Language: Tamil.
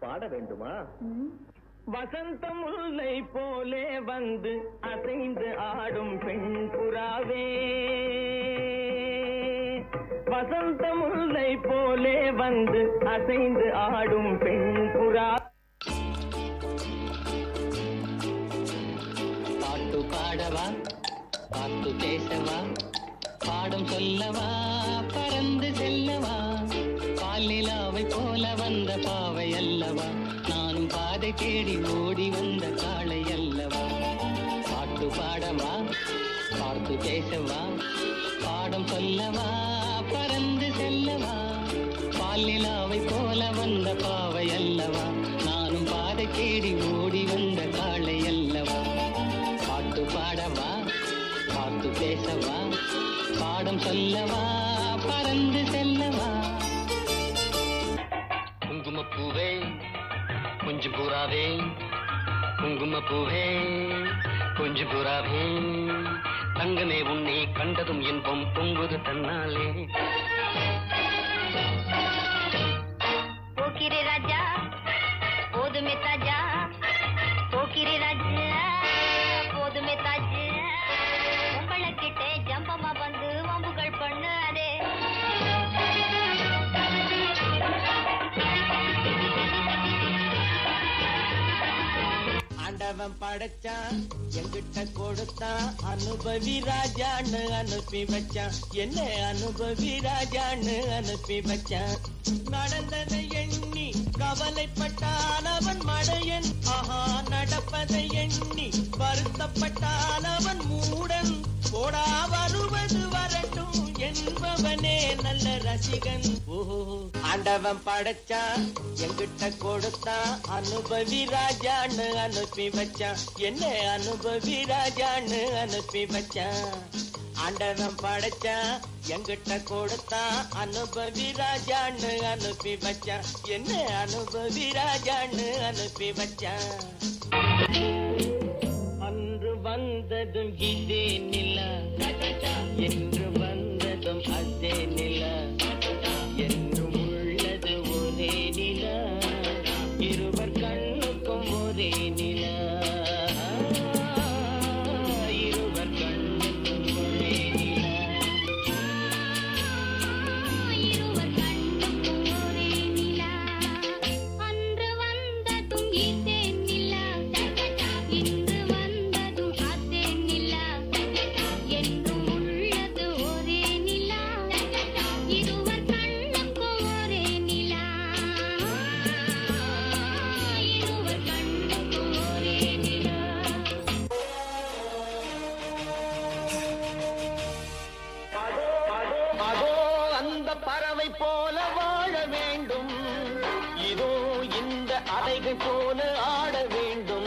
பாட வேண்டுமா? வசந்த முல்லை போலே வந்து அசைந்து ஆடும் பெண் புறாவே, வசந்த முல்லை போலே வந்து அசைந்து ஆடும் பெண் புறா. பாட்டு பாடவா, பாட்டு பேசவா, பாடம் சொல்லவா, பறந்து செல்லவா, பாலிலாவை போல வந்த பாவை அல்லவா, நானும் பாதை தேடி ஓடி வந்த காளை அல்லவா. பாட்டு பாடவா, பாட்டு பேசவா, பாடம் சொல்லவா, பறந்து செல்லவா, பாலிலாவை போல வந்த பாவை அல்லவா, நானும் பாதை தேடி ஓடி வந்த காளை அல்லவா. பாட்டு பாடவா, பாட்டு பேசவா, பாடம் சொல்லவா, பறந்து செல்லவா. குங்குமப்பூவே கொஞ்சம் புறாவே, குங்குமப்பூவே கொஞ்சம் புறாவே, தங்கமே உன்னை கண்டதும் இன்பம் பொங்குது தன்னாலே. போக்கிரி ராஜா போதுமே தாஜா, போக்கிரி ராஜா போதுமே தாஜா, உங்களை கிட்டே ஜம்பமா வந்து வம்புகள் பண்ணாதே. ஆண்டவன் படைச்சான் எங்கிட்ட கொடுத்தான், அனுபவி ராஜான்னு அனுப்பி வச்சான், என்ன அனுபவி ராஜான்னு அனுப்பி வச்சான். நடந்ததை எண்ணி கவலைப்பட்டான் அவன் மடையன், ஆஹா நடப்பதை எண்ணி வருத்தப்பட்டான் அவன் மூடன். போடா வருவது வரட்டும் என்பவனே நல்ல ரசிகன். ஓஹோ ஆண்டவன் படைச்சான் எங்கிட்ட கொடுத்தான், அனுபவி ராஜான்னு அனுப்பி வச்சான், என்ன அனுபவி ராஜான்னு அனுப்பி வச்சான். ஆண்டவன் படைச்சான் எங்கிட்ட கொடுத்தான், அனுபவி ராஜான்னு அனுப்பி வச்சான், என்ன அனுபவி ராஜான்னு அனுப்பி வச்சான். அன்று வந்ததும் இதே நிலா, என்று வந்ததும் அதே நிலா, என்றும் உள்ளது ஒரே நிலா, இருவர் கண்ணுக்கும் ஒரே நிலா, இருவர் கண்ணுக்கும் ஒரே நிலா, இருவர் கண்ணுக்கும் ஒரே நிலா. அன்று வந்ததும் இதே நிலா, இன்று வந்ததும் அதே நிலா, என்றும் உள்ளது ஒரே நிலா, இருவர் கண்ணுக்கும் ஒரே நிலா, இருவர் கண்ணுக்கும் ஒரே நிலா. அதோ அந்த பறவை போல வாழ வேண்டும், இதோ இந்த அலைகள் போல ஆட வேண்டும்.